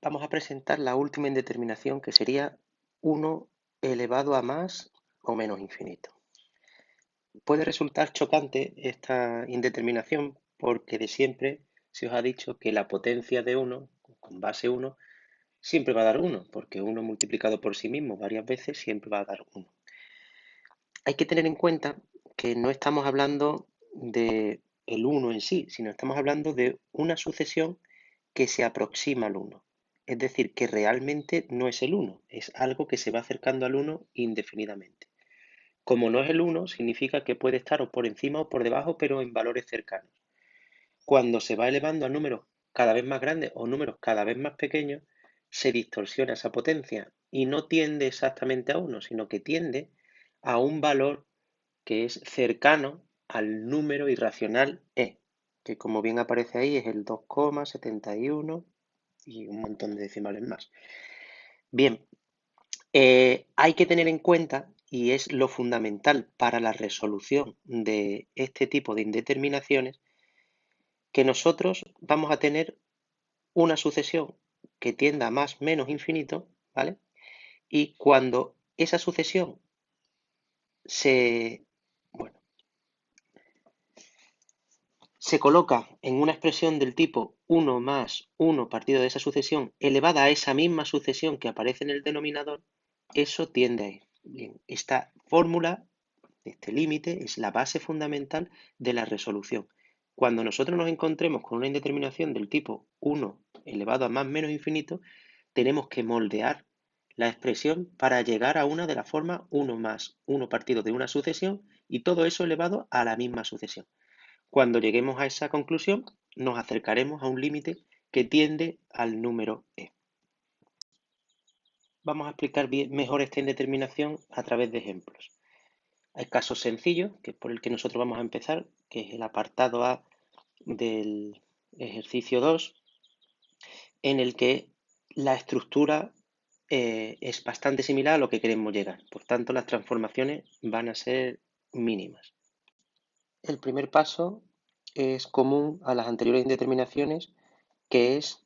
vamos a presentar la última indeterminación, que sería 1 elevado a más o menos infinito. Puede resultar chocante esta indeterminación porque de siempre se os ha dicho que la potencia de 1, con base 1, siempre va a dar 1, porque 1 multiplicado por sí mismo varias veces siempre va a dar 1. Hay que tener en cuenta que no estamos hablando de el 1 en sí, sino estamos hablando de una sucesión que se aproxima al 1. Es decir, que realmente no es el 1, es algo que se va acercando al 1 indefinidamente. Como no es el 1, significa que puede estar o por encima o por debajo, pero en valores cercanos. Cuando se va elevando a números cada vez más grandes o números cada vez más pequeños, se distorsiona esa potencia y no tiende exactamente a 1, sino que tiende a un valor que es cercano al número irracional e, que como bien aparece ahí es el 2,71 y un montón de decimales más. Bien, hay que tener en cuenta, y es lo fundamental para la resolución de este tipo de indeterminaciones, que nosotros vamos a tener una sucesión que tienda a más menos infinito, ¿vale? Y cuando esa sucesión se, bueno, se coloca en una expresión del tipo 1 más 1 partido de esa sucesión elevada a esa misma sucesión que aparece en el denominador, eso tiende a ir. Bien, esta fórmula, este límite, es la base fundamental de la resolución. Cuando nosotros nos encontremos con una indeterminación del tipo 1 elevado a más menos infinito, tenemos que moldear la expresión para llegar a una de la forma 1 más 1 partido de una sucesión y todo eso elevado a la misma sucesión. Cuando lleguemos a esa conclusión, nos acercaremos a un límite que tiende al número e. Vamos a explicar mejor esta indeterminación a través de ejemplos. Hay casos sencillos, que es por el que nosotros vamos a empezar, que es el apartado A del ejercicio 2, en el que la estructura es bastante similar a lo que queremos llegar. Por tanto, las transformaciones van a ser mínimas. El primer paso es común a las anteriores indeterminaciones, que es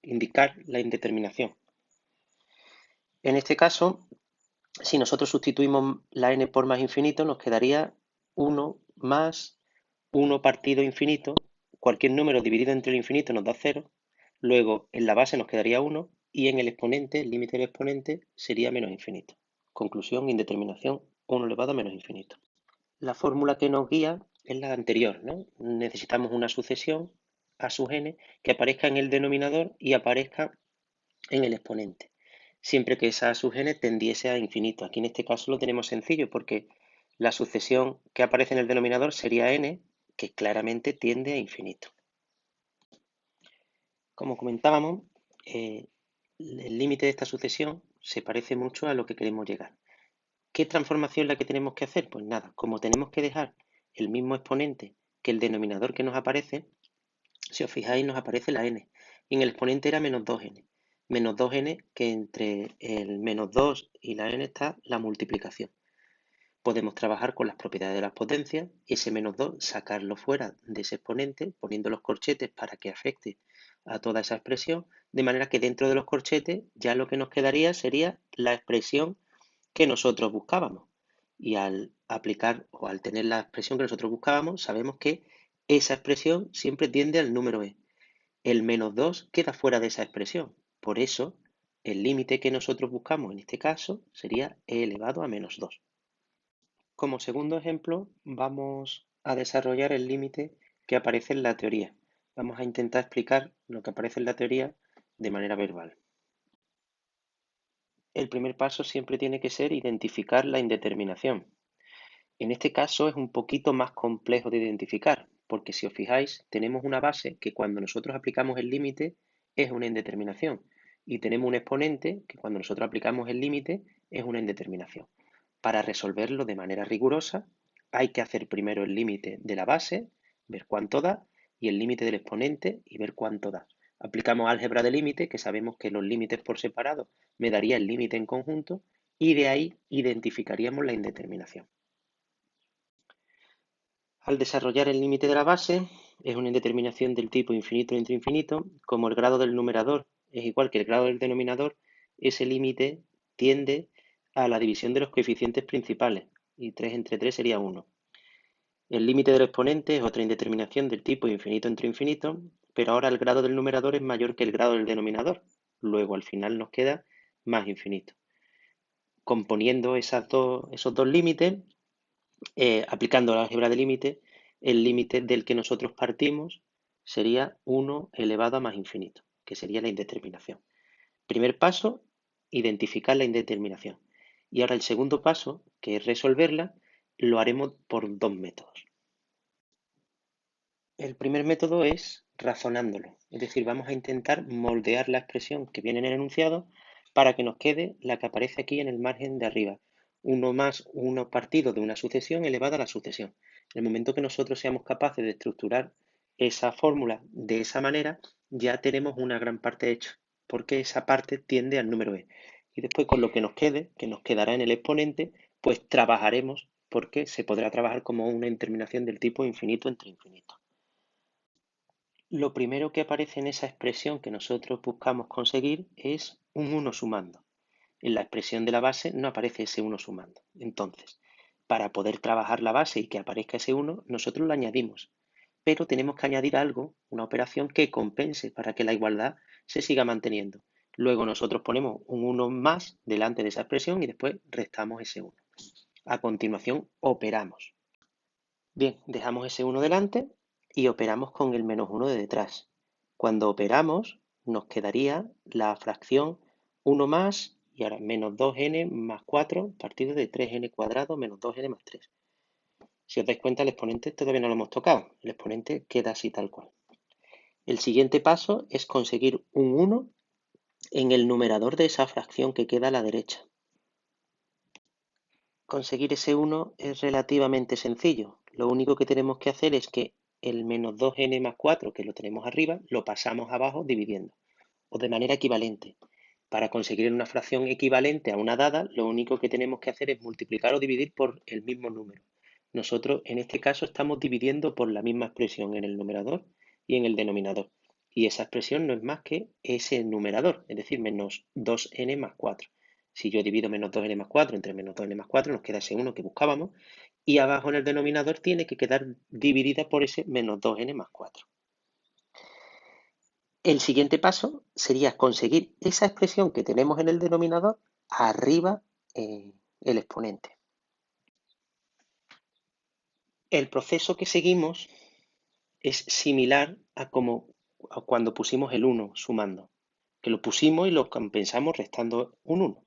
indicar la indeterminación. En este caso, si nosotros sustituimos la n por más infinito, nos quedaría 1 más 1 partido infinito. Cualquier número dividido entre el infinito nos da 0. Luego, en la base nos quedaría 1 y en el exponente, el límite del exponente, sería menos infinito. Conclusión, indeterminación, 1 elevado a menos infinito. La fórmula que nos guía es la anterior, ¿no? Necesitamos una sucesión a sub n que aparezca en el denominador y aparezca en el exponente, siempre que esa sub n tendiese a infinito. Aquí en este caso lo tenemos sencillo porque la sucesión que aparece en el denominador sería n, que claramente tiende a infinito. Como comentábamos, el límite de esta sucesión se parece mucho a lo que queremos llegar. ¿Qué transformación es la que tenemos que hacer? Pues nada, como tenemos que dejar el mismo exponente que el denominador que nos aparece, si os fijáis nos aparece la n, y en el exponente era menos 2n. Menos 2n, que entre el menos 2 y la n está la multiplicación. Podemos trabajar con las propiedades de las potencias, ese menos 2 sacarlo fuera de ese exponente, poniendo los corchetes para que afecte a toda esa expresión, de manera que dentro de los corchetes ya lo que nos quedaría sería la expresión que nosotros buscábamos. Y al aplicar o al tener la expresión que nosotros buscábamos, sabemos que esa expresión siempre tiende al número e. El menos 2 queda fuera de esa expresión. Por eso, el límite que nosotros buscamos en este caso sería e elevado a menos 2. Como segundo ejemplo, vamos a desarrollar el límite que aparece en la teoría. Vamos a intentar explicar lo que aparece en la teoría de manera verbal. El primer paso siempre tiene que ser identificar la indeterminación. En este caso es un poquito más complejo de identificar, porque si os fijáis, tenemos una base que cuando nosotros aplicamos el límite es una indeterminación, y tenemos un exponente que cuando nosotros aplicamos el límite es una indeterminación. Para resolverlo de manera rigurosa, hay que hacer primero el límite de la base, ver cuánto da, y el límite del exponente y ver cuánto da. Aplicamos álgebra de límite, que sabemos que los límites por separado me daría el límite en conjunto, y de ahí identificaríamos la indeterminación. Al desarrollar el límite de la base, es una indeterminación del tipo infinito entre infinito, como el grado del numerador es igual que el grado del denominador, ese límite tiende a la división de los coeficientes principales, y 3 entre 3 sería 1. El límite del exponente es otra indeterminación del tipo infinito entre infinito, pero ahora el grado del numerador es mayor que el grado del denominador. Luego al final nos queda más infinito. Componiendo esos dos límites, aplicando la álgebra de límite, el límite del que nosotros partimos sería 1 elevado a más infinito, que sería la indeterminación. Primer paso, identificar la indeterminación. Y ahora el segundo paso, que es resolverla, lo haremos por dos métodos. El primer método es razonándolo, es decir, vamos a intentar moldear la expresión que viene en el enunciado para que nos quede la que aparece aquí en el margen de arriba, 1 más 1 partido de una sucesión elevada a la sucesión. En el momento que nosotros seamos capaces de estructurar esa fórmula de esa manera, ya tenemos una gran parte hecha, porque esa parte tiende al número e. Y después con lo que nos quede, que nos quedará en el exponente, pues trabajaremos, porque se podrá trabajar como una indeterminación del tipo infinito entre infinito. Lo primero que aparece en esa expresión que nosotros buscamos conseguir es un 1 sumando. En la expresión de la base no aparece ese 1 sumando. Entonces, para poder trabajar la base y que aparezca ese 1, nosotros lo añadimos. Pero tenemos que añadir algo, una operación que compense para que la igualdad se siga manteniendo. Luego nosotros ponemos un 1 más delante de esa expresión y después restamos ese 1. A continuación operamos. Bien, dejamos ese 1 delante y operamos con el menos 1 de detrás. Cuando operamos, nos quedaría la fracción 1 más, y ahora menos 2n más 4 partido de 3n cuadrado menos 2n más 3. Si os dais cuenta, el exponente todavía no lo hemos tocado. El exponente queda así tal cual. El siguiente paso es conseguir un 1 en el numerador de esa fracción que queda a la derecha. Conseguir ese 1 es relativamente sencillo. Lo único que tenemos que hacer es que el menos 2n más 4, que lo tenemos arriba, lo pasamos abajo dividiendo, o de manera equivalente. Para conseguir una fracción equivalente a una dada, lo único que tenemos que hacer es multiplicar o dividir por el mismo número. Nosotros, en este caso, estamos dividiendo por la misma expresión en el numerador y en el denominador. Y esa expresión no es más que ese numerador, es decir, menos 2n más 4. Si yo divido menos 2n más 4 entre menos 2n más 4, nos queda ese 1 que buscábamos. Y abajo en el denominador tiene que quedar dividida por ese menos 2n más 4. El siguiente paso sería conseguir esa expresión que tenemos en el denominador arriba el exponente. El proceso que seguimos es similar a como a cuando pusimos el 1 sumando, que lo pusimos y lo compensamos restando un 1.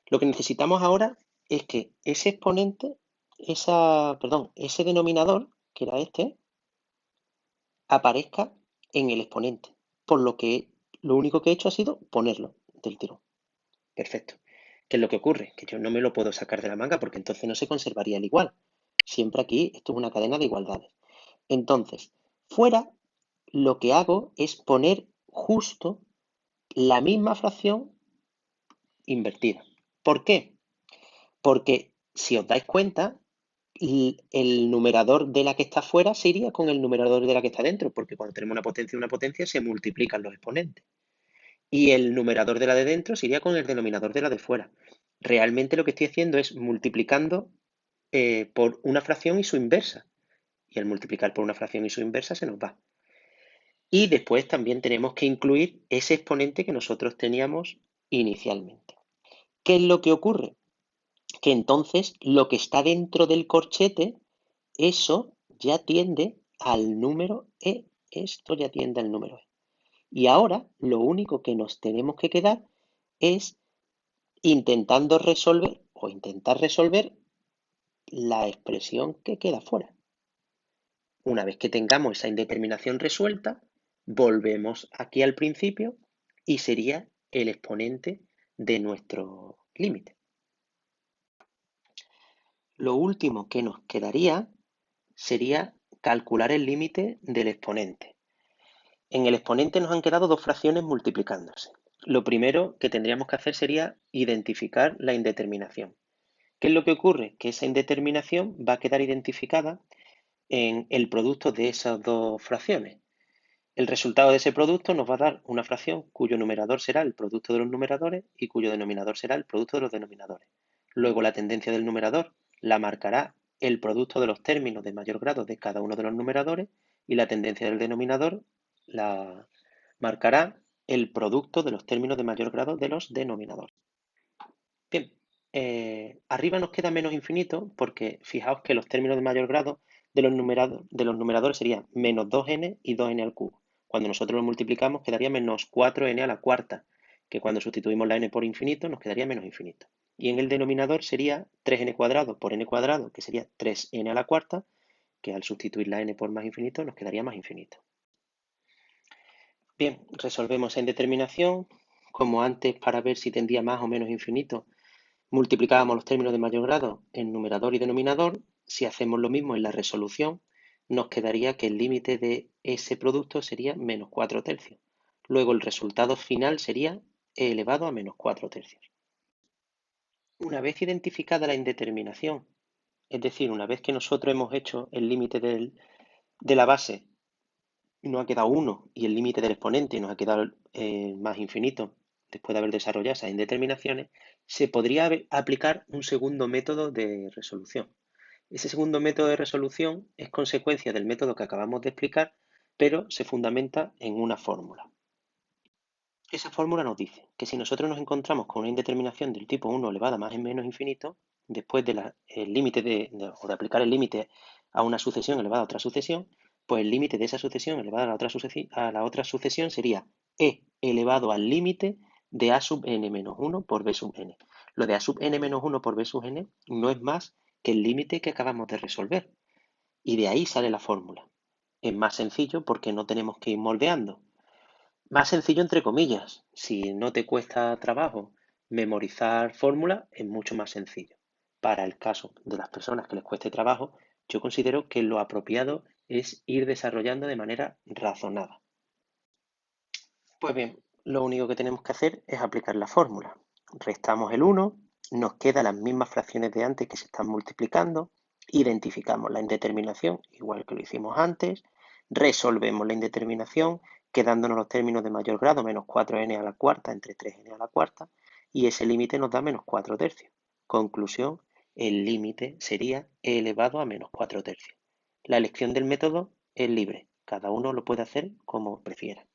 Lo que necesitamos ahora es que ese exponente, ese denominador, que era este, aparezca en el exponente. Por lo que lo único que he hecho ha sido ponerlo del tirón. Perfecto. ¿Qué es lo que ocurre? Que yo no me lo puedo sacar de la manga porque entonces no se conservaría el igual. Siempre aquí esto es una cadena de igualdades. Entonces, fuera lo que hago es poner justo la misma fracción invertida. ¿Por qué? Porque si os dais cuenta, el numerador de la que está fuera se iría con el numerador de la que está dentro, porque cuando tenemos una potencia se multiplican los exponentes. Y el numerador de la de dentro se iría con el denominador de la de fuera. Realmente lo que estoy haciendo es multiplicando por una fracción y su inversa. Y al multiplicar por una fracción y su inversa se nos va. Y después también tenemos que incluir ese exponente que nosotros teníamos inicialmente. ¿Qué es lo que ocurre? Que entonces lo que está dentro del corchete, eso ya tiende al número e. Esto ya tiende al número e. Y ahora lo único que nos tenemos que quedar es intentando resolver o intentar resolver la expresión que queda fuera. Una vez que tengamos esa indeterminación resuelta, volvemos aquí al principio y sería el exponente de nuestro límite. Lo último que nos quedaría sería calcular el límite del exponente. En el exponente nos han quedado dos fracciones multiplicándose. Lo primero que tendríamos que hacer sería identificar la indeterminación. ¿Qué es lo que ocurre? Que esa indeterminación va a quedar identificada en el producto de esas dos fracciones. El resultado de ese producto nos va a dar una fracción cuyo numerador será el producto de los numeradores y cuyo denominador será el producto de los denominadores. Luego la tendencia del numerador la marcará el producto de los términos de mayor grado de cada uno de los numeradores y la tendencia del denominador la marcará el producto de los términos de mayor grado de los denominadores. Bien, arriba nos queda menos infinito porque fijaos que los términos de mayor grado de los numeradores serían menos 2n y 2n al cubo. Cuando nosotros lo multiplicamos quedaría menos 4n a la cuarta, que cuando sustituimos la n por infinito nos quedaría menos infinito. Y en el denominador sería 3n cuadrado por n cuadrado, que sería 3n a la cuarta, que al sustituir la n por más infinito nos quedaría más infinito. Bien, resolvemos en determinación, como antes para ver si tendría más o menos infinito. Multiplicábamos los términos de mayor grado en numerador y denominador. Si hacemos lo mismo en la resolución, nos quedaría que el límite de ese producto sería menos 4 tercios. Luego el resultado final sería e elevado a menos 4 tercios. Una vez identificada la indeterminación, es decir, una vez que nosotros hemos hecho el límite de la base y nos ha quedado 1 y el límite del exponente nos ha quedado más infinito, después de haber desarrollado esas indeterminaciones, se podría aplicar un segundo método de resolución. Ese segundo método de resolución es consecuencia del método que acabamos de explicar, pero se fundamenta en una fórmula. Esa fórmula nos dice que si nosotros nos encontramos con una indeterminación del tipo 1 elevada a más en menos infinito, después del límite o de aplicar el límite a una sucesión elevada a otra sucesión, pues el límite de esa sucesión elevada a la otra sucesión sería e elevado al límite de a sub n menos 1 por b sub n. Lo de a sub n menos 1 por b sub n no es más que el límite que acabamos de resolver. Y de ahí sale la fórmula. Es más sencillo porque no tenemos que ir moldeando. Más sencillo entre comillas. Si no te cuesta trabajo memorizar fórmulas, es mucho más sencillo. Para el caso de las personas que les cueste trabajo, yo considero que lo apropiado es ir desarrollando de manera razonada. Pues bien, lo único que tenemos que hacer es aplicar la fórmula. Restamos el 1, nos quedan las mismas fracciones de antes que se están multiplicando, identificamos la indeterminación, igual que lo hicimos antes, resolvemos la indeterminación, quedándonos los términos de mayor grado, menos 4n a la cuarta entre 3n a la cuarta, y ese límite nos da menos 4 tercios. Conclusión, el límite sería e elevado a menos 4 tercios. La elección del método es libre, cada uno lo puede hacer como prefiera.